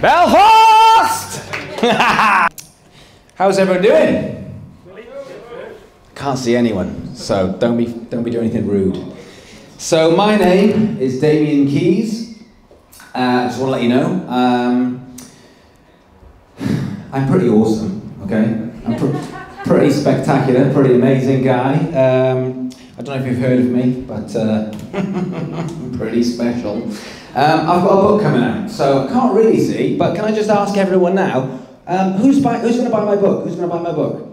Belfast! How's everyone doing? Can't see anyone, so don't be doing anything rude. So my name is Damian Keys. Just want to let you know, I'm pretty awesome. Okay, I'm pretty spectacular, pretty amazing guy. I don't know if you've heard of me, but I'm pretty special. I've got a book coming out, so I can't really see, but can I just ask everyone now, who's going to buy my book? Who's going to buy my book?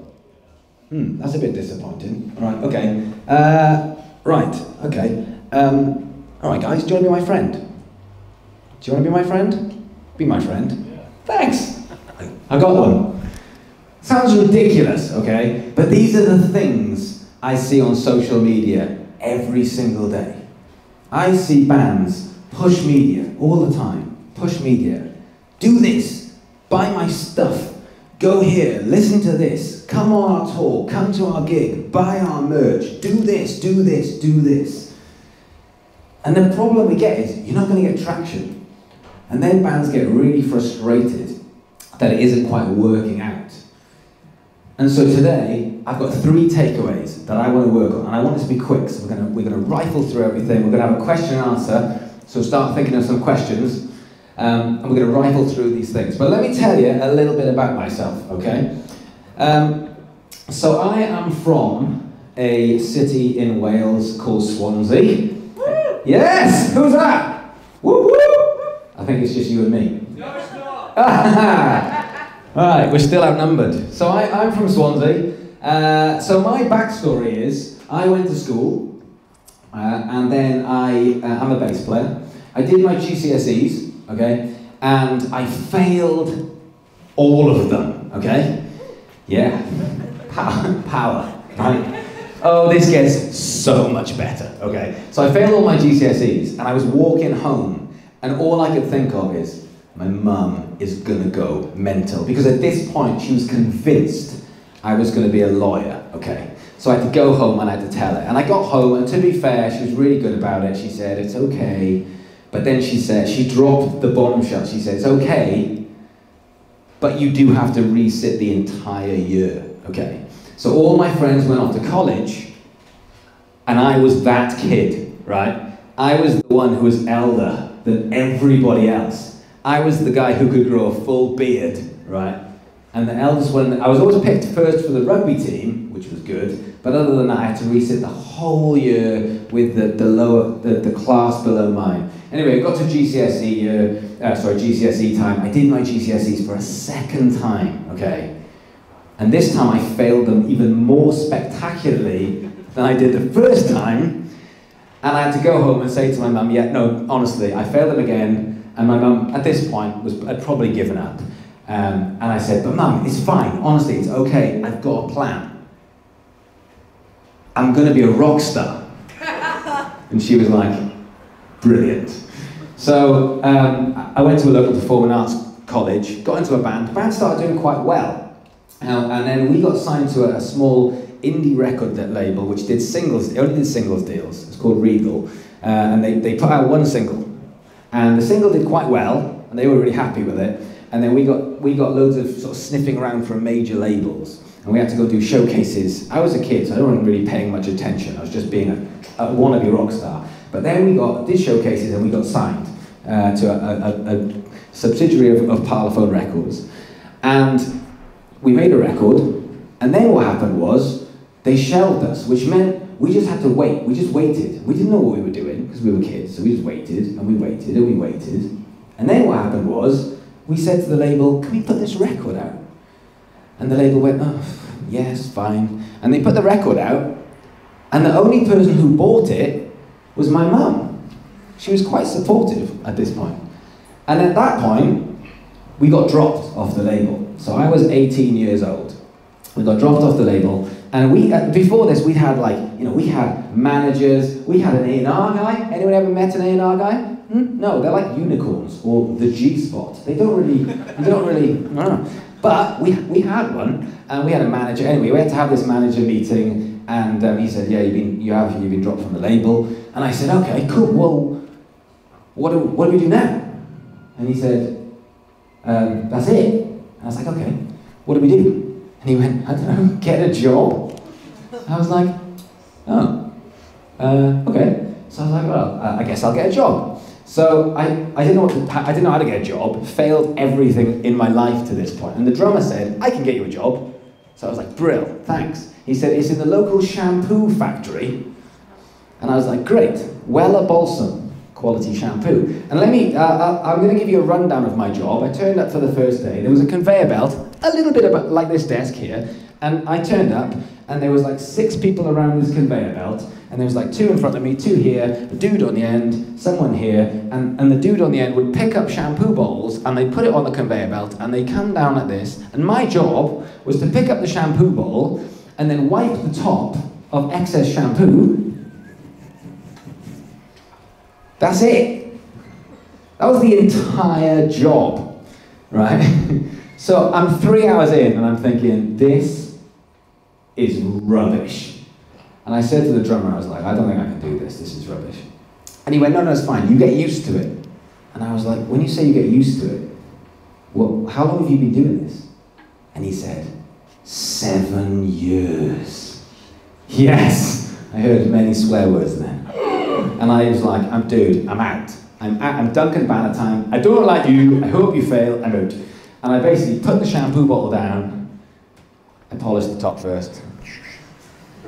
That's a bit disappointing. Right, okay. All right, guys, do you want to be my friend? Do you want to be my friend? Be my friend. Yeah. Thanks. I got one. Sounds ridiculous, okay? But these are the things I see on social media every single day. I see bands push media all the time. Push media. Do this. Buy my stuff. Go here. Listen to this. Come on our tour. Come to our gig. Buy our merch. Do this. Do this. Do this. And the problem we get is you're not going to get traction. And then bands get really frustrated that it isn't quite working out. And so today, I've got 3 takeaways that I want to work on, and I want this to be quick, so we're going to rifle through everything. We're going to have a question and answer, so start thinking of some questions, and we're going to rifle through these things. But let me tell you a little bit about myself, okay? So I am from a city in Wales called Swansea. Woo! Yes! Who's that? Woo woo! I think it's just you and me. No, it's not! Alright, we're still outnumbered. So I'm from Swansea. So my backstory is, I went to school, and then I'm a bass player. I did my GCSEs, okay, and I failed all of them, okay? Yeah, power, right? Oh, this gets so much better, okay? So I failed all my GCSEs, and I was walking home, and all I could think of is, my mum is gonna go mental. Because at this point, she was convinced I was gonna be a lawyer, okay? So I had to go home and I had to tell her. And I got home, and to be fair, she was really good about it. She said, it's okay. But then she said, she dropped the bombshell. She said, it's okay, but you do have to resit the entire year, okay? So all my friends went off to college, and I was that kid, right? I was the one who was elder than everybody else. I was the guy who could grow a full beard, right? And the eldest one, I was always picked first for the rugby team, which was good, but other than that, I had to resit the whole year with the class below mine. Anyway, I got to GCSE time. I did my GCSEs for a second time, okay? And this time I failed them even more spectacularly than I did the first time. And I had to go home and say to my mum, yeah, no, honestly, I failed them again. And my mum, at this point, had probably given up. And I said, but mum, it's fine. Honestly, it's okay. I've got a plan. I'm going to be a rock star. And she was like, brilliant. So I went to a local performing arts college, got into a band. The band started doing quite well. And then we got signed to a small indie record label, which did singles. They only did singles deals. It's called Regal. And they put out one single. And the single did quite well, and they were really happy with it. And then we got loads of sort of sniffing around from major labels, and we had to go do showcases. I was a kid, so I wasn't really paying much attention. I was just being a wannabe rock star. But then we did showcases, and we got signed to a subsidiary of Parlophone Records. And we made a record, and then what happened was they shelved us, which meant we just had to wait. We just waited. We didn't know what we were doing because we were kids, so we just waited and we waited and we waited. And then what happened was we said to the label, "Can we put this record out?" And the label went, "Oh, yes, fine." And they put the record out, and the only person who bought it was my mum. She was quite supportive at this point. And at that point, we got dropped off the label. So I was 18 years old. We got dropped off the label. And before this, we had managers, we had an A&R guy. Anyone ever met an A&R guy? No, they're like unicorns, or the G-spot. They don't really, But we had one, and we had a manager. Anyway, we had to have this manager meeting, and he said, yeah, you've been dropped from the label. And I said, okay, cool, well, what do we do now? And he said, That's it. And I was like, okay, what do we do? And he went, I don't know, get a job. I was like, oh, okay. So I was like, well, I guess I'll get a job. So I didn't know how to get a job, failed everything in my life to this point. And the drummer said, I can get you a job. So I was like, brill, thanks. He said, it's in the local shampoo factory. And I was like, great, Weller Balsam quality shampoo. And I'm going to give you a rundown of my job. I turned up for the first day. There was a conveyor belt, a little bit about like this desk here. And I turned up, and there was like 6 people around this conveyor belt. And there was like 2 in front of me, 2 here, a dude on the end, someone here, and the dude on the end would pick up shampoo bottles and they put it on the conveyor belt and they come down like this. And my job was to pick up the shampoo bottle and then wipe the top of excess shampoo. That's it. That was the entire job, right? So I'm 3 hours in and I'm thinking, this is rubbish. And I said to the drummer, I was like, I don't think I can do this is rubbish. And he went, no, it's fine, you get used to it. And I was like, when you say you get used to it, well, how long have you been doing this? And he said, 7 years. Yes! I heard many swear words then. And I was like, I'm out. I'm Duncan Bannatyne, I don't like you, I hope you fail, I'm out. And I basically put the shampoo bottle down, I polished the top first.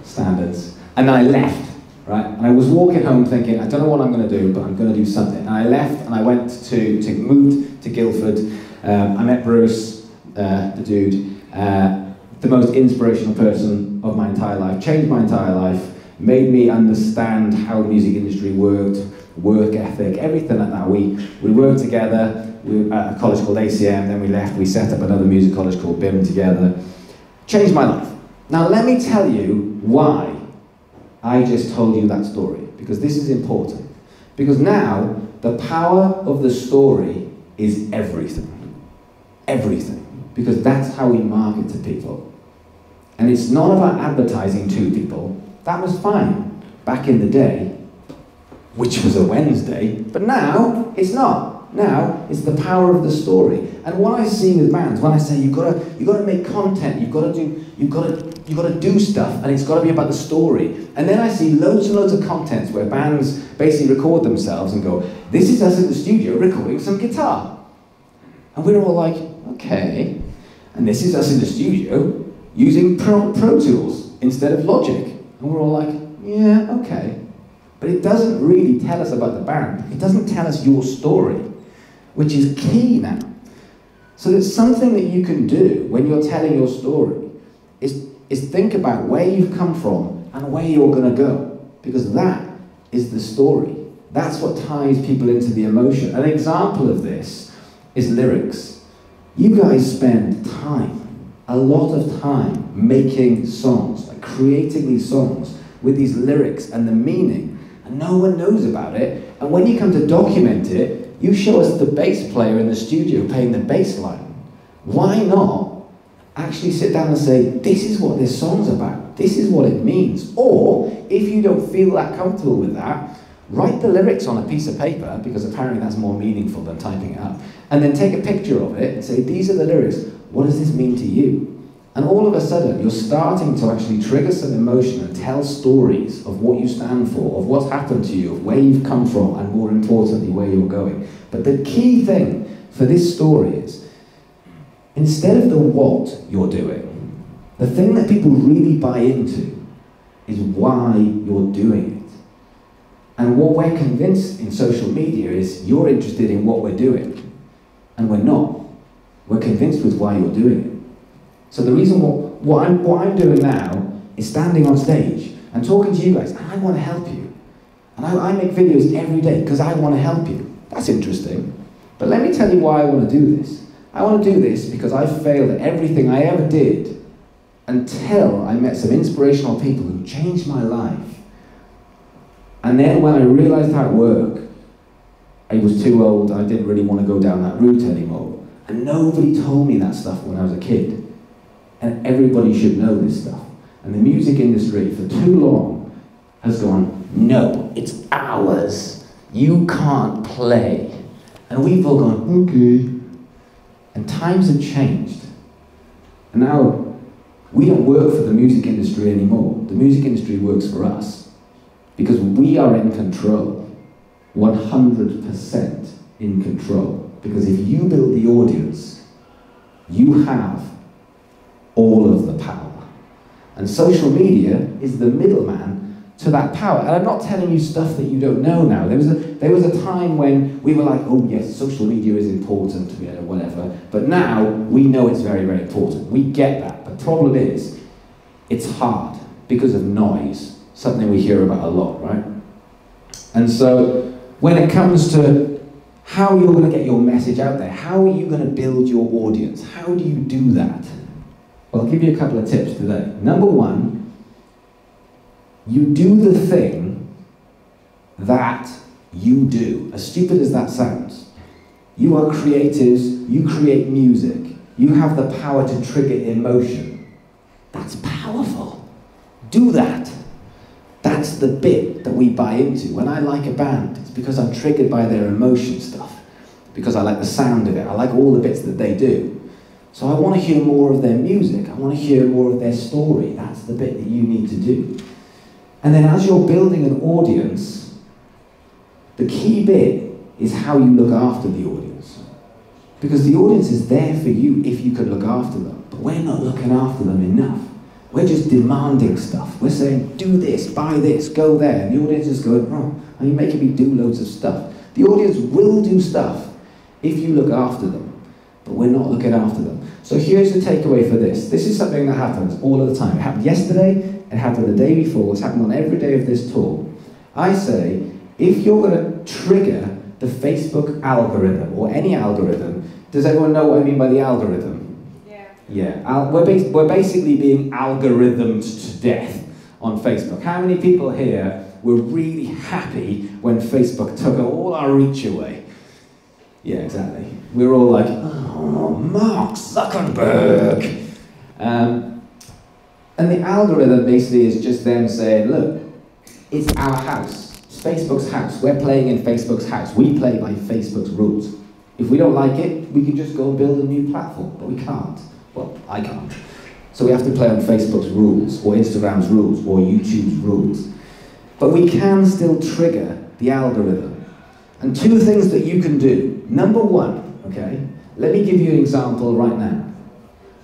Standards. And then I left, right? And I was walking home thinking, I don't know what I'm going to do, but I'm going to do something. And I left and I went moved to Guildford. I met Bruce, the dude, the most inspirational person of my entire life, changed my entire life, made me understand how the music industry worked, work ethic, everything like that. We worked together, we were at a college called ACM, then we left, we set up another music college called BIM together. Changed my life. Now let me tell you why I just told you that story, because this is important. Because now, the power of the story is everything. Everything. Because that's how we market to people. And it's not about advertising to people. That was fine back in the day, which was a Wednesday, but now it's not. Now it's the power of the story. And what I see with bands, when I say you've got to make content, you've got to do stuff, and it's got to be about the story. And then I see loads and loads of contents where bands basically record themselves and go, this is us in the studio recording some guitar. And we're all like, okay. And this is us in the studio using Pro Tools instead of Logic. And we're all like, yeah, okay. But it doesn't really tell us about the band. It doesn't tell us your story, which is key now. So there's something that you can do when you're telling your story is think about where you've come from and where you're going to go. Because that is the story. That's what ties people into the emotion. An example of this is lyrics. You guys spend time, a lot of time, making songs, like creating these songs with these lyrics and the meaning. And no one knows about it. And when you come to document it, you show us the bass player in the studio playing the bass line. Why not actually sit down and say, this is what this song's about, this is what it means? Or, if you don't feel that comfortable with that, write the lyrics on a piece of paper, because apparently that's more meaningful than typing it up, and then take a picture of it and say, these are the lyrics, what does this mean to you? And all of a sudden, you're starting to actually trigger some emotion and tell stories of what you stand for, of what's happened to you, of where you've come from, and more importantly, where you're going. But the key thing for this story is, instead of the what you're doing, the thing that people really buy into is why you're doing it. And what we're convinced in social media is you're interested in what we're doing, and we're not. We're convinced with why you're doing it. So the reason what I'm doing now is standing on stage and talking to you guys, and I want to help you. And I make videos every day because I want to help you. That's interesting. But let me tell you why I want to do this. I want to do this because I failed at everything I ever did until I met some inspirational people who changed my life. And then when I realized how it worked, I was too old, I didn't really want to go down that route anymore. And nobody told me that stuff when I was a kid. And everybody should know this stuff. And the music industry for too long has gone, no, it's ours. You can't play. And we've all gone, okay. And times have changed. And now, we don't work for the music industry anymore. The music industry works for us. Because we are in control. 100% in control. Because if you build the audience, you have all of the power. And social media is the middleman to that power. And I'm not telling you stuff that you don't know now. There was a time when we were like, oh yes, social media is important, whatever. But now, we know it's very, very important. We get that. The problem is, it's hard because of noise. Something we hear about a lot, right? And so, when it comes to how you're going to get your message out there, how are you going to build your audience? How do you do that? Well, I'll give you a couple of tips today. Number one, you do the thing that you do. As stupid as that sounds. You are creatives, you create music, you have the power to trigger emotion. That's powerful. Do that. That's the bit that we buy into. When I like a band, it's because I'm triggered by their emotion stuff. Because I like the sound of it. I like all the bits that they do. So I want to hear more of their music. I want to hear more of their story. That's the bit that you need to do. And then as you're building an audience, the key bit is how you look after the audience. Because the audience is there for you if you can look after them. But we're not looking after them enough. We're just demanding stuff. We're saying, do this, buy this, go there. And the audience is going, oh, are you making me do loads of stuff? The audience will do stuff if you look after them. But we're not looking after them. So here's the takeaway for this. This is something that happens all of the time. It happened yesterday, it happened the day before, it's happened on every day of this tour. I say, if you're going to trigger the Facebook algorithm, or any algorithm, does everyone know what I mean by the algorithm? Yeah, we're basically being algorithmed to death on Facebook. How many people here were really happy when Facebook took all our reach away? Yeah, exactly. We're all like, oh, Mark Zuckerberg. And the algorithm basically is just them saying, look, it's our house. It's Facebook's house. We're playing in Facebook's house. We play by Facebook's rules. If we don't like it, we can just go and build a new platform, but we can't. Well, I can't. So we have to play on Facebook's rules, or Instagram's rules, or YouTube's rules. But we can still trigger the algorithm. And two things that you can do. Number one, okay, let me give you an example right now.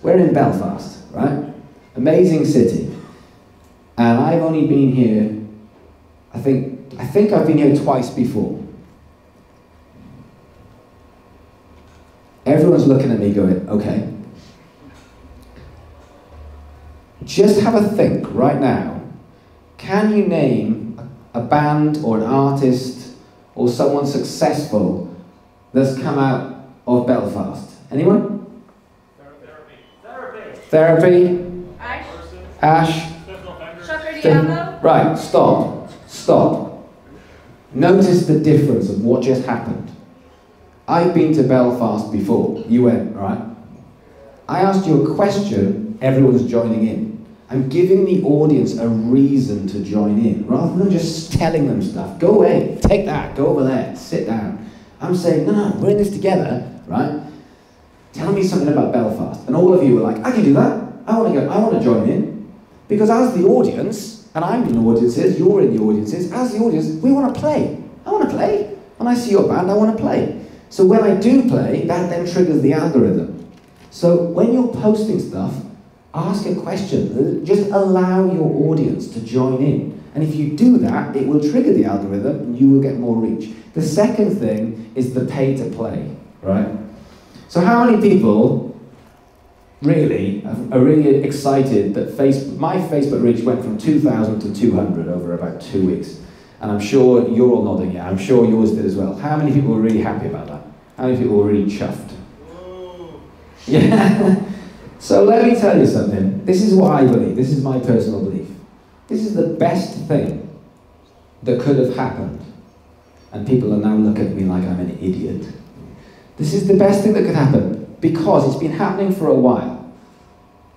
We're in Belfast, right? Amazing city. And I've only been here, I think I've been here twice before. Everyone's looking at me going, okay. Just have a think right now. Can you name a band or an artist or someone successful that's come out of Belfast? Anyone? Therapy? Ash? Right, stop. Notice the difference of what just happened. I've been to Belfast before. You went, right? I asked you a question, everyone's joining in. I'm giving the audience a reason to join in, rather than just telling them stuff. Go away, take that, go over there, sit down. I'm saying, no, we're in this together, right? Tell me something about Belfast. And all of you were like, I can do that. I want to join in. Because as the audience, and I'm in the audiences, you're in the audiences, as the audience, we want to play. I want to play. When I see your band, I want to play. So when I do play, that then triggers the algorithm. So when you're posting stuff, ask a question. Just allow your audience to join in. And if you do that, it will trigger the algorithm and you will get more reach. The second thing is the pay to play, right? So how many people really are really excited that my Facebook reach went from 2,000 to 200 over about 2 weeks? And I'm sure you're all nodding, yeah. I'm sure yours did as well. How many people were really happy about that? How many people were really chuffed? Whoa. Yeah. So let me tell you something. This is what I believe. This is my personal belief. This is the best thing that could have happened. And people are now looking at me like I'm an idiot. This is the best thing that could happen because it's been happening for a while.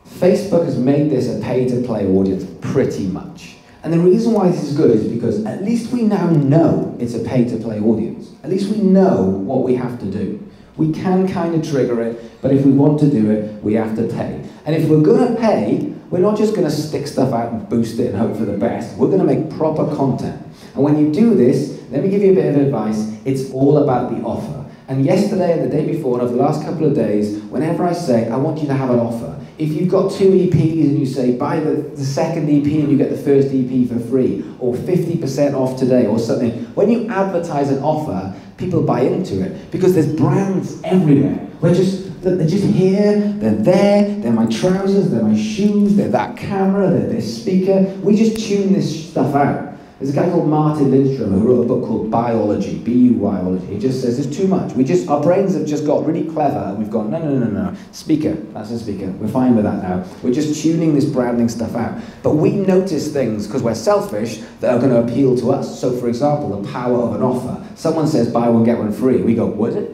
Facebook has made this a pay-to-play audience pretty much. And the reason why this is good is because at least we now know it's a pay-to-play audience. At least we know what we have to do. We can kind of trigger it, but if we want to do it, we have to pay. And if we're going to pay, we're not just going to stick stuff out and boost it and hope for the best. We're going to make proper content. And when you do this, let me give you a bit of advice. It's all about the offer. And yesterday and the day before and over the last couple of days, whenever I say, I want you to have an offer, if you've got 2 EPs and you say, buy the second EP and you get the first EP for free, or 50% off today, or something, when you advertise an offer, people buy into it, because there's brands everywhere. They're just here, they're there, they're my trousers, they're my shoes, they're that camera, they're this speaker. We just tune this stuff out. There's a guy called Martin Lindstrom who wrote a book called Biology, B-U-Y-ology. He just says there's too much. Our brains have just got really clever and we've gone, no. Speaker, that's a speaker. We're fine with that now. We're just tuning this branding stuff out. But we notice things, because we're selfish, that are going to appeal to us. So for example, the power of an offer. Someone says buy one, get one free. We go, what is it?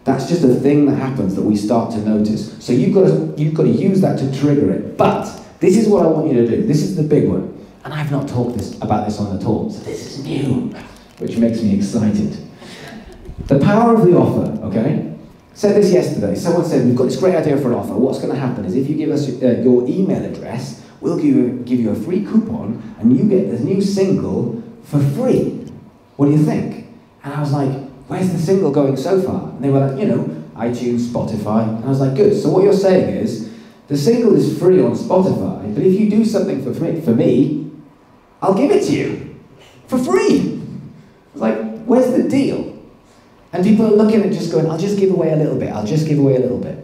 That's just a thing that happens that we start to notice. So you've got to use that to trigger it. But this is what I want you to do. This is the big one. And I've not talked about this on the talk, so this is new, which makes me excited. The power of the offer, okay? Said this yesterday. Someone said, we've got this great idea for an offer. What's going to happen is if you give us your email address, we'll give you a free coupon and you get the new single for free. What do you think? And I was like, where's the single going so far? And they were like, iTunes, Spotify. And I was like, good. So what you're saying is, the single is free on Spotify, but if you do something for me, I'll give it to you for free. It's like, where's the deal? And people are looking at just going, I'll just give away a little bit, I'll just give away a little bit.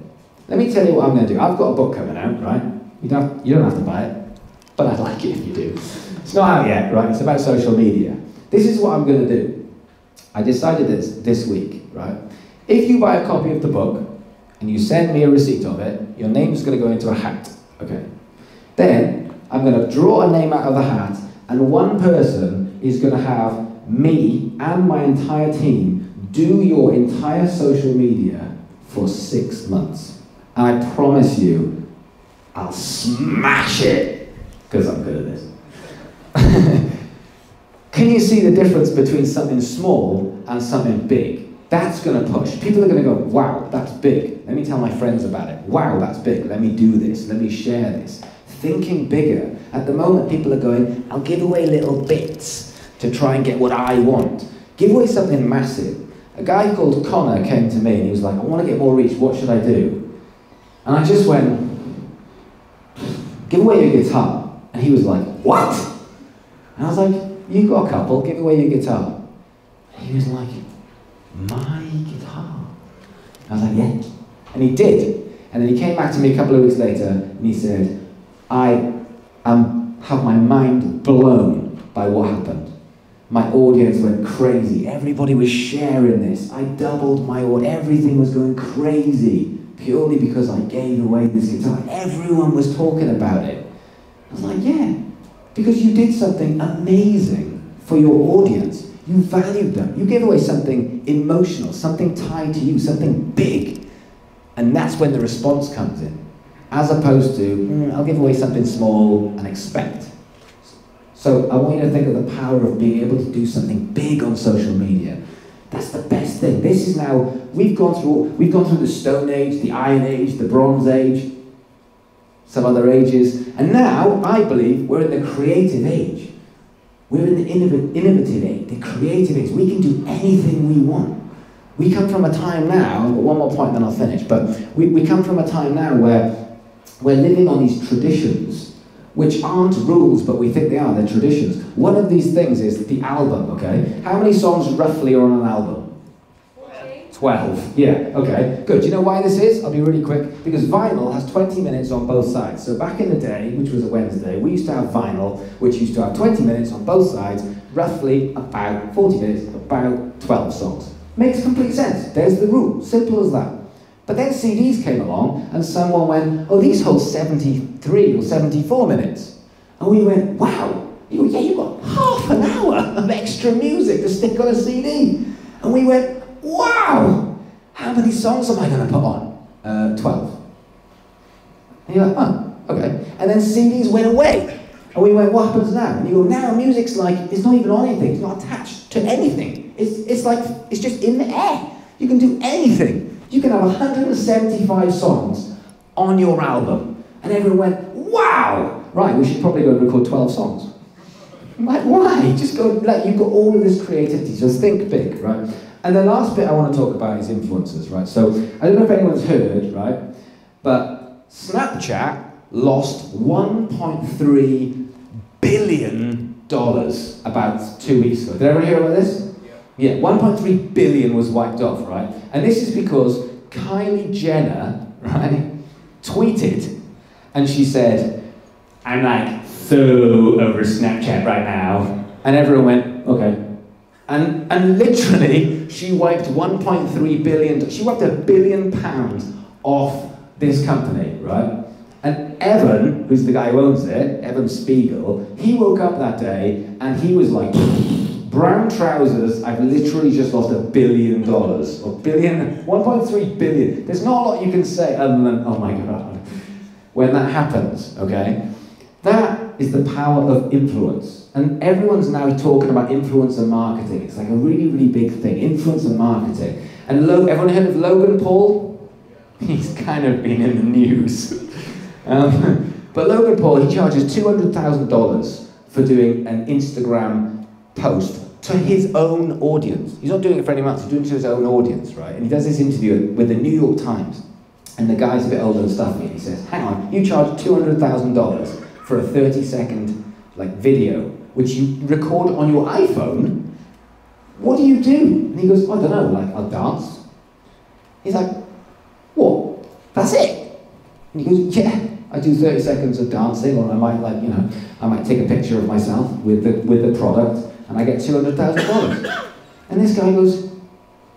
Let me tell you what I'm going to do. I've got a book coming out, right? You don't have to buy it, but I'd like it if you do. It's not out yet, right? It's about social media. This is what I'm going to do. I decided this week, right? If you buy a copy of the book and you send me a receipt of it, your name's going to go into a hat, okay? Then I'm going to draw a name out of the hat, and one person is going to have me and my entire team do your entire social media for 6 months. And I promise you, I'll smash it, because I'm good at this. Can you see the difference between something small and something big? That's going to push. People are going to go, wow, that's big. Let me tell my friends about it. Wow, that's big. Let me do this. Let me share this. Thinking bigger. At the moment, people are going, I'll give away little bits to try and get what I want. Give away something massive. A guy called Connor came to me and he was like, I want to get more reach, what should I do? And I just went, give away your guitar. And he was like, what? And I was like, you've got a couple, give away your guitar. And he was like, my guitar? I was like, yeah. And he did. And then he came back to me a couple of weeks later and he said, I have my mind blown by what happened. My audience went crazy. Everybody was sharing this. I doubled my audience. Everything was going crazy purely because I gave away this guitar. Everyone was talking about it. I was like, yeah, because you did something amazing for your audience. You valued them. You gave away something emotional, something tied to you, something big. And that's when the response comes in. As opposed to, I'll give away something small and expect. So I want you to think of the power of being able to do something big on social media. That's the best thing. This is now, we've gone through the Stone Age, the Iron Age, the Bronze Age, some other ages, and now, I believe, we're in the creative age. We're in the innovative age, the creative age. We can do anything we want. We come from a time now, one more point then I'll finish, but we come from a time now where we're living on these traditions, which aren't rules, but we think they are, they're traditions. One of these things is the album, okay? How many songs roughly are on an album? 12. Yeah, okay, good. Do you know why this is? I'll be really quick. Because vinyl has 20 minutes on both sides. So back in the day, which was a Wednesday, we used to have vinyl, which used to have 20 minutes on both sides, roughly about 40 minutes, about 12 songs. Makes complete sense. There's the rule. Simple as that. But then CDs came along, and someone went, oh, these hold 73 or 74 minutes. And we went, wow, you've got half an hour of extra music to stick on a CD. And we went, wow, how many songs am I going to put on? 12. And you're like, oh, okay. And then CDs went away. And we went, what happens now? And you go, now music's like, it's not even on anything, it's not attached to anything. It's like, it's just in the air. You can do anything. You can have 175 songs on your album. And everyone went, wow! Right, we should probably go and record 12 songs. I'm like, why? Just go, like, you've got all of this creativity, so think big, right? And the last bit I want to talk about is influencers, right? So, I don't know if anyone's heard, right? But Snapchat lost $1.3 billion about 2 weeks ago. Did everyone hear about this? Yeah, 1.3 billion was wiped off, right? And this is because Kylie Jenner, right, tweeted, and she said, I'm like so over Snapchat right now. And everyone went, okay. And literally, she wiped 1.3 billion, she wiped £1 billion off this company, right? And Evan, who's the guy who owns it, Evan Spiegel, he woke up that day and he was like, brown trousers, I've literally just lost $1 billion. Or 1.3 billion. There's not a lot you can say other than, oh my God, when that happens, okay? That is the power of influence. And everyone's now talking about influencer marketing. It's like a really, really big thing, influencer marketing. And everyone heard of Logan Paul? He's kind of been in the news. But Logan Paul, he charges $200,000 for doing an Instagram post to his own audience. He's not doing it for anyone else, he's doing it to his own audience, right? And he does this interview with the New York Times. And the guy's a bit older and stuffy, and he says, hang on, you charge $200,000 for a 30-second video, which you record on your iPhone? What do you do? And he goes, I don't know, like, I'll dance. He's like, what? That's it? And he goes, yeah, I do 30 seconds of dancing, or I might, I might take a picture of myself with the product, and I get $200,000. And this guy goes,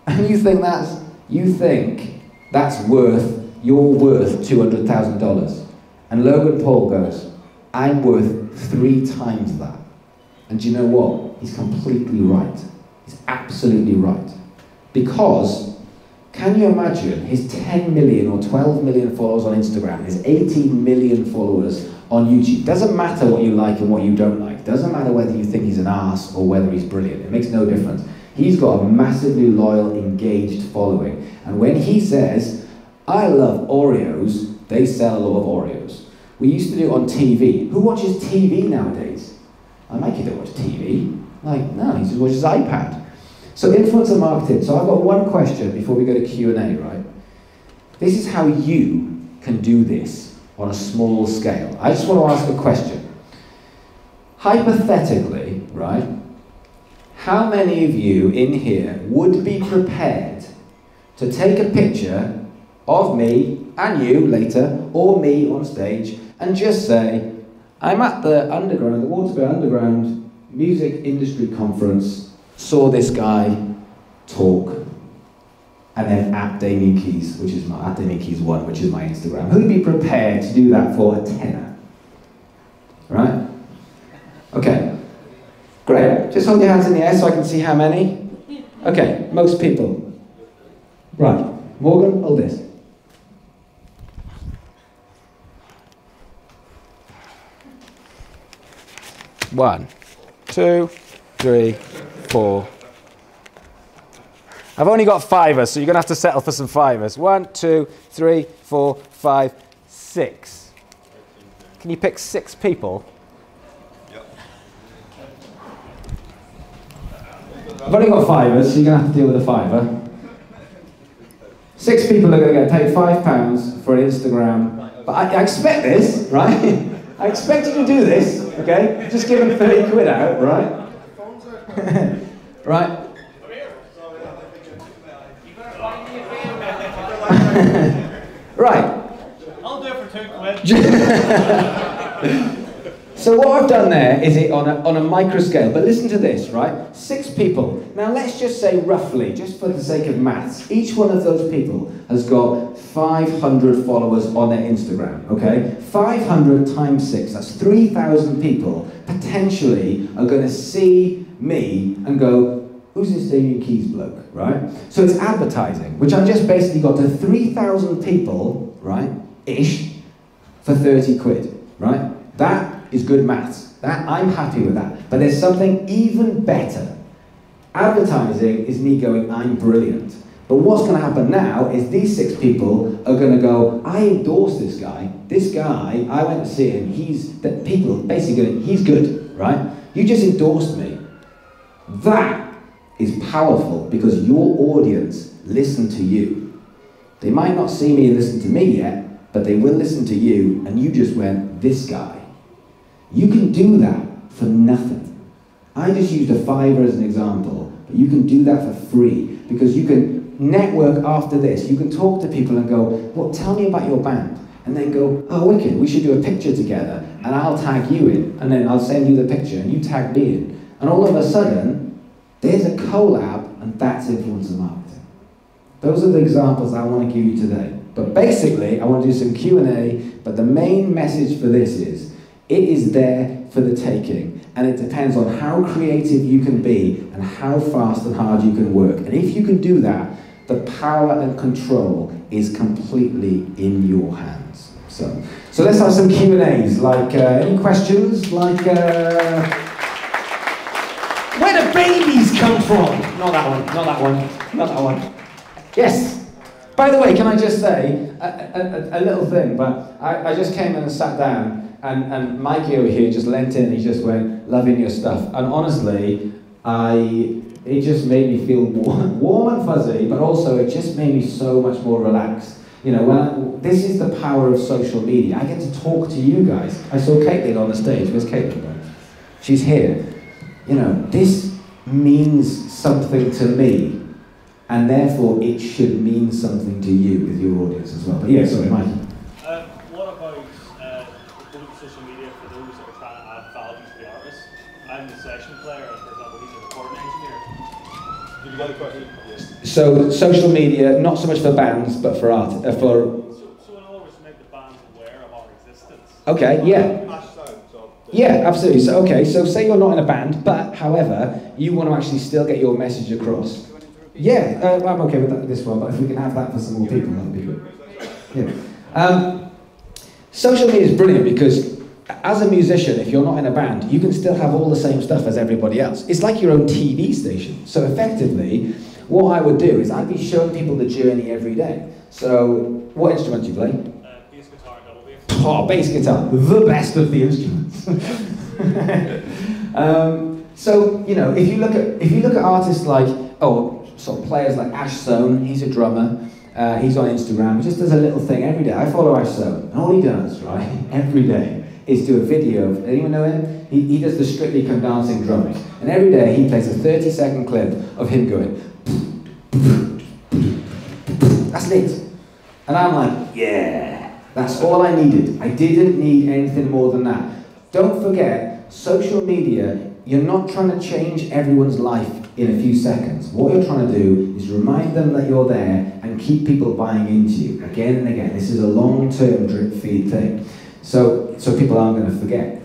and you think that's you're worth $200,000. And Logan Paul goes, I'm worth 3 times that. And do you know what? He's completely right. He's absolutely right. Because, can you imagine his 10 million or 12 million followers on Instagram, his 18 million followers on YouTube? Doesn't matter what you like and what you don't like. Doesn't matter whether you think he's an arse or whether he's brilliant. It makes no difference. He's got a massively loyal, engaged following. And when he says, I love Oreos, they sell a lot of Oreos. We used to do it on TV. Who watches TV nowadays? My kid don't watch TV. Like, no, he just watches iPad. So influencer marketing. So I've got one question before we go to Q&A, right? This is how you can do this on a small scale. I just want to ask a question. Hypothetically, right, how many of you in here would be prepared to take a picture of me and you later, or me on stage, and just say, I'm at the Waterbury Underground Music Industry Conference, saw this guy talk, and then at Damian Keys, which is at Damian Keys 1, which is my Instagram. Who'd be prepared to do that for a tenner? Right? Okay. Great. Just hold your hands in the air so I can see how many. Okay, most people. Right. Morgan, hold this. One, two, three, four. I've only got fivers, so you're going to have to settle for some fivers. 1, 2, 3, 4, 5, 6. Can you pick 6 people? Yep. I've only got fivers, so you're going to have to deal with a fiver. 6 people are going to get paid £5 for an Instagram. But I expect this, right? I expect you to do this, okay? Just give them 30 quid out, right? Right? Right. I'll do it for 2 quid. So what I've done there is it on a micro scale, but listen to this, right? 6 people. Now let's just say roughly, just for the sake of maths, each one of those people has got 500 followers on their Instagram, okay? 500 times 6, that's 3,000 people potentially are going to see me and go, who's this Damian Keys bloke, right? So it's advertising, which I just basically got to 3,000 people, right, ish, for 30 quid, right? That is good maths. I'm happy with that. But there's something even better. Advertising is me going, I'm brilliant. But what's going to happen now is these 6 people are going to go, I endorse this guy. This guy, I went to see him. He's good, right? You just endorsed me. That is powerful because your audience listen to you. They might not see me and listen to me yet, but they will listen to you, and you just went, this guy. You can do that for nothing. I just used a $5 as an example, but you can do that for free because you can network after this. You can talk to people and go, well, tell me about your band. And then go, oh, wicked, we should do a picture together, and I'll tag you in, and then I'll send you the picture, and you tag me in. And all of a sudden, there's a collab, and that's influencer marketing. Those are the examples I want to give you today. But basically, I want to do some Q&A, but the main message for this is, it is there for the taking, and it depends on how creative you can be, and how fast and hard you can work. And if you can do that, the power and control is completely in your hands. So let's have some Q&As, like, any questions? Like, where do babies come from? Not that one, not that one, not that one. Yes. By the way, can I just say a little thing, but I just came in and sat down, and Mikey over here just leant in and he just went, loving your stuff. And honestly, it just made me feel warm and fuzzy, but also it just made me so much more relaxed. You know, this is the power of social media. I get to talk to you guys. I saw Caitlin on the stage. Where's Caitlin? She's here. You know, this means something to me, and therefore it should mean something to you with your audience as well. But yeah, sorry, Mike. What about social media for those that are trying to add value to the artist? I'm the session player, and for example, he's a recording engineer. Did you get a question? Yes. So social media, not so much for bands, but for art, So in other words, to make the band aware of our existence. Okay, yeah. Yeah, absolutely. So, okay, so say you're not in a band, but however, you want to actually still get your message across. Yeah, I'm okay with this one, but if we can have that for some more people, that would be good. Yeah. Social media is brilliant because as a musician, if you're not in a band, you can still have all the same stuff as everybody else. It's like your own TV station. So effectively, what I would do is I'd be showing people the journey every day. So, what instrument do you play? Bass guitar and double bass. Oh, bass guitar, the best of the instruments. So you know, if you look at artists like sort of players like Ash Sohn, he's a drummer. He's on Instagram. He just does a little thing every day. I follow Ash Sohn, and all he does, right, every day, is do a video of. Anyone know him? He does the Strictly Come Dancing drumming, and every day he plays a 30-second clip of him going. That's it. And I'm like, yeah, that's all I needed. I didn't need anything more than that. Don't forget, social media, you're not trying to change everyone's life in a few seconds. What you're trying to do is remind them that you're there and keep people buying into you again and again. This is a long-term drip feed thing. So people aren't going to forget.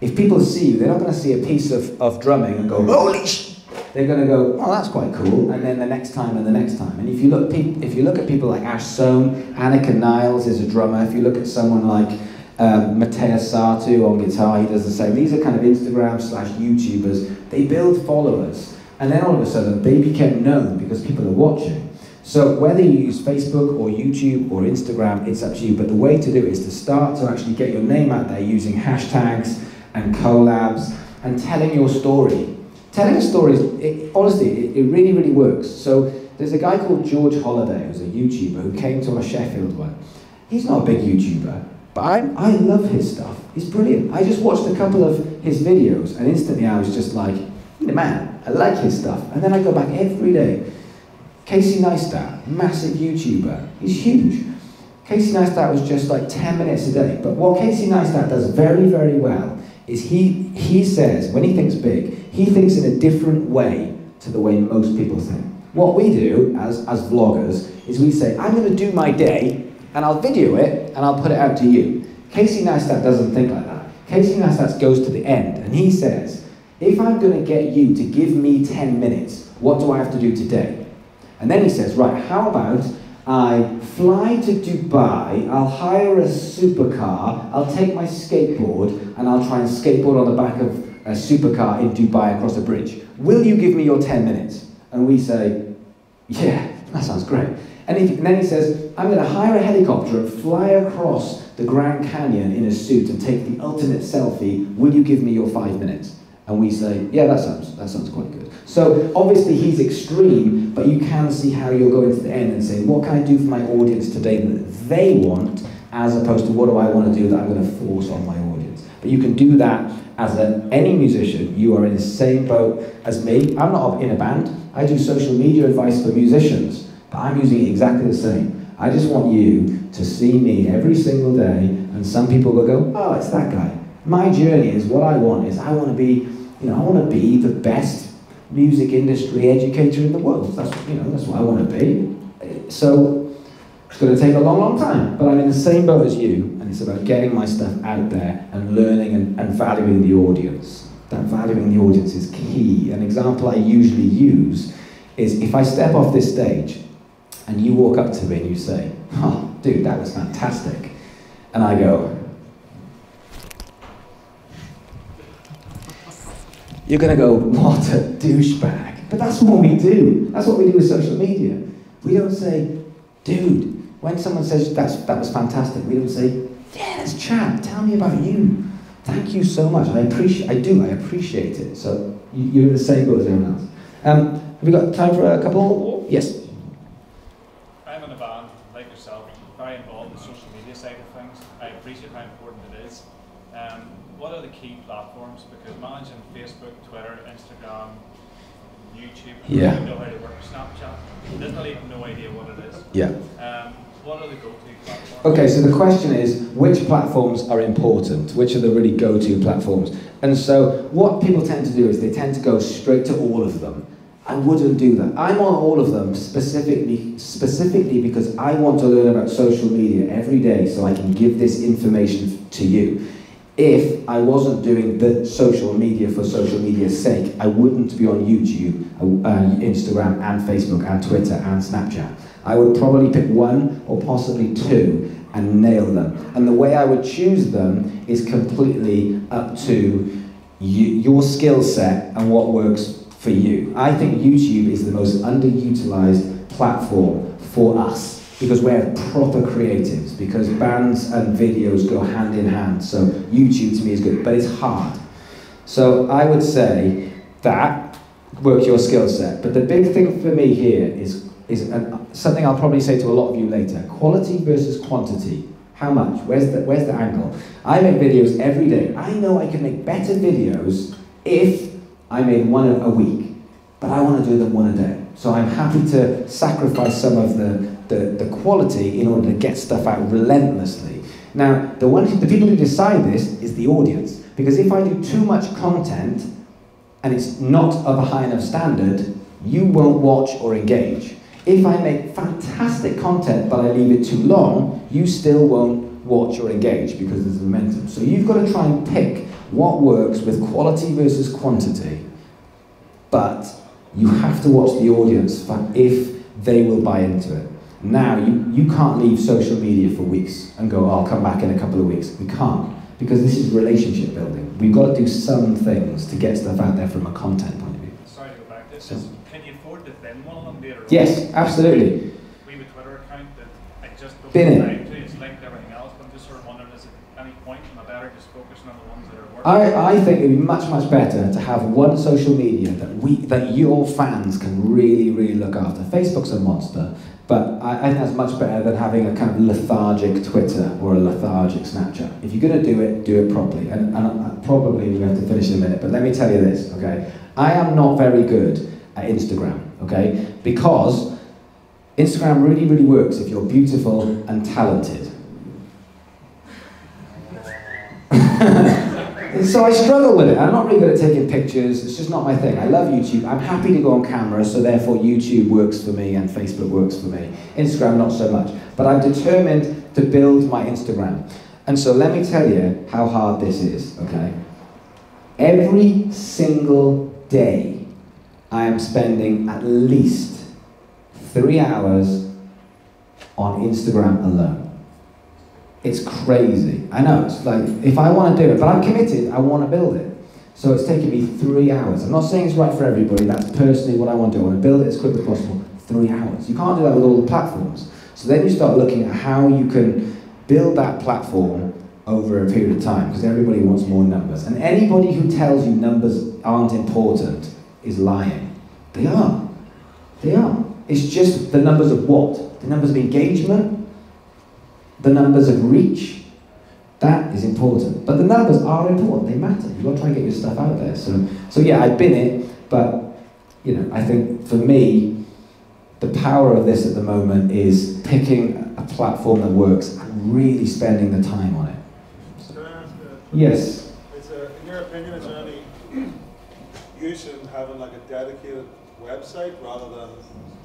If people see you, they're not going to see a piece of drumming and go, holy sh! They're going to go, oh, that's quite cool, and then the next time and the next time. And if you look at people like Ash Sohn, Annika Niles is a drummer. If you look at someone like Mateus Sartu on guitar, he does the same. These are kind of Instagram/YouTubers. They build followers, and then all of a sudden they became known because people are watching. So whether you use Facebook or YouTube or Instagram, it's up to you. But the way to do it is to start to actually get your name out there using hashtags and collabs and telling your story. Telling a story, honestly, it really, really works. So there's a guy called George Holliday, who's a YouTuber, who came to our Sheffield one. He's not a big YouTuber, but I love his stuff. He's brilliant. I just watched a couple of his videos, and instantly I was just like, man, I like his stuff. And then I go back every day. Casey Neistat, massive YouTuber. He's huge. Casey Neistat was just like 10 minutes a day. But what Casey Neistat does very, very well is he says, when he thinks big, he thinks in a different way to the way most people think. What we do as vloggers is we say, I'm going to do my day, and I'll video it, and I'll put it out to you. Casey Neistat doesn't think like that. Casey Neistat goes to the end, and he says, if I'm going to get you to give me 10 minutes, what do I have to do today? And then he says, right, how about I fly to Dubai, I'll hire a supercar, I'll take my skateboard, and I'll try and skateboard on the back of a supercar in Dubai across a bridge. Will you give me your 10 minutes? And we say, yeah, That sounds great. And then he says, I'm going to hire a helicopter and fly across the Grand Canyon in a suit and take the ultimate selfie. Will you give me your 5 minutes? And we say, yeah, that sounds quite good. So obviously he's extreme, but you can see how you're going to the end and saying, what can I do for my audience today that they want, as opposed to what do I want to do that I'm going to force on my audience. But you can do that as any musician. You are in the same boat as me. I'm not in a band. I do social media advice for musicians, but I'm using it exactly the same. I just want you to see me every single day, and some people will go, oh, it's that guy. My journey is what I want is I want to be the best music industry educator in the world. That's what I want to be. So it's going to take a long, long time, but I'm in the same boat as you, and it's about getting my stuff out there and learning and valuing the audience. That valuing the audience is key. An example I usually use is if I step off this stage and you walk up to me and you say, oh, dude, that was fantastic. And I go, you're going to go, what a douchebag. But that's what we do. That's what we do with social media. We don't say, dude, when someone says that was fantastic, we don't say, yeah, let's chat. Tell me about you. Thank you so much. I appreciate it. So you're in the same boat as everyone else. Have we got time for a couple? Yes. I'm in a band, like yourself, very involved in the social media side of things. I appreciate how important it is. What are the key platforms? Because managing Facebook, Twitter, Instagram, YouTube, I don't know how to work Snapchat. Literally have no idea what it is. Yeah. What are the go-to platforms? Okay, so the question is, which platforms are important? Which are the really go-to platforms? And so what people tend to do is they tend to go straight to all of them. I wouldn't do that. I'm on all of them specifically because I want to learn about social media every day so I can give this information to you. If I wasn't doing the social media for social media's sake, I wouldn't be on YouTube, Instagram and Facebook and Twitter and Snapchat. I would probably pick one or possibly two and nail them. And the way I would choose them is completely up to your skill set and what works for you. I think YouTube is the most underutilized platform for us because we're proper creatives, because bands and videos go hand in hand. So YouTube to me is good, but it's hard. So I would say that work your skill set. But the big thing for me here is something I'll probably say to a lot of you later. Quality versus quantity. How much? Where's the angle? I make videos every day. I know I can make better videos if I made one a week, but I want to do them one a day. So I'm happy to sacrifice some of the quality in order to get stuff out relentlessly. Now, the people who decide this is the audience, because if I do too much content and it's not of a high enough standard, you won't watch or engage. If I make fantastic content but I leave it too long, you still won't watch or engage because there's momentum. So you've got to try and pick what works with quality versus quantity, but you have to watch the audience if they will buy into it. Now, you can't leave social media for weeks and go, I'll come back in a couple of weeks. We can't, because this is relationship building. We've got to do some things to get stuff out there from a content point of view. Sorry to go back to this. Can you afford to then one of them later on? Yes, absolutely. We have a Twitter account that I just don't Been have in. time to. It's linked to everything else, but I'm just sort of wondering, is it any point am I better just focusing on the ones that are working? I think it'd be much, much better to have one social media that your fans can really, really look after. Facebook's a monster, but I think that's much better than having a kind of lethargic Twitter or a lethargic Snapchat. If you're going to do it properly. And probably we have to finish in a minute, but let me tell you this, okay? I am not very good at Instagram, okay? Because Instagram really, really works if you're beautiful and talented. So I struggle with it. I'm not really good at taking pictures. It's just not my thing. I love YouTube. I'm happy to go on camera, so therefore YouTube works for me and Facebook works for me. Instagram, not so much. But I'm determined to build my Instagram. And so let me tell you how hard this is, okay? Every single day, I am spending at least 3 hours on Instagram alone. It's crazy. I know, it's like, if I want to do it, but I'm committed, I want to build it. So it's taken me 3 hours. I'm not saying it's right for everybody, that's personally what I want to do. I want to build it as quick as possible. 3 hours. You can't do that with all the platforms. So then you start looking at how you can build that platform over a period of time, because everybody wants more numbers. And anybody who tells you numbers aren't important is lying. They are. They are. It's just the numbers of what? The numbers of engagement, the numbers of reach. That is important. But the numbers are important. They matter. You've got to try and get your stuff out there. So yeah, I've been it, but you know, I think for me, the power of this at the moment is picking a platform that works and really spending the time on it. Yes. In your opinion, is there any use in having like a dedicated website rather than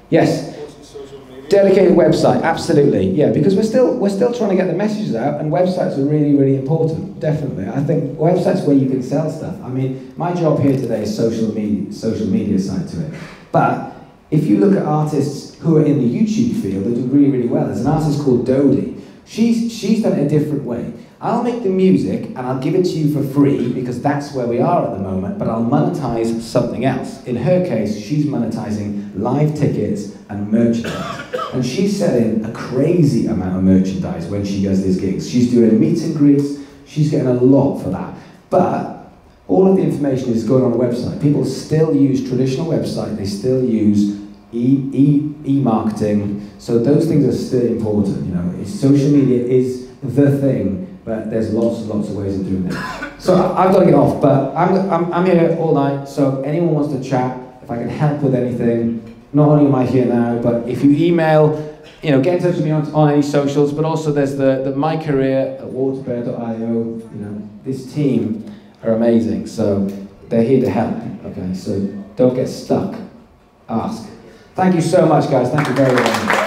yes. posting social media? Dedicated website, absolutely. Yeah, because we're still trying to get the messages out, and websites are really, really important. Definitely. I think websites where you can sell stuff. I mean, my job here today is social media side to it. But if you look at artists who are in the YouTube field that do really, really well, there's an artist called Dodie. She's done it a different way. I'll make the music and I'll give it to you for free because that's where we are at the moment, but I'll monetize something else. In her case, she's monetizing live tickets and merchandise. And she's selling a crazy amount of merchandise when she does these gigs. She's doing meet and greets, she's getting a lot for that. But all of the information is going on a website. People still use traditional website, they still use e-marketing, so those things are still important. You know, social media is the thing, but there's lots and lots of ways of doing it. So I've got to get off, but I'm here all night, so anyone wants to chat, if I can help with anything, not only am I here now, but if you email, you know, get in touch with me on any socials, but also there's the My Career at waterbear.io. You know, this team are amazing, so they're here to help, okay? So don't get stuck, ask. Thank you so much, guys. Thank you very much.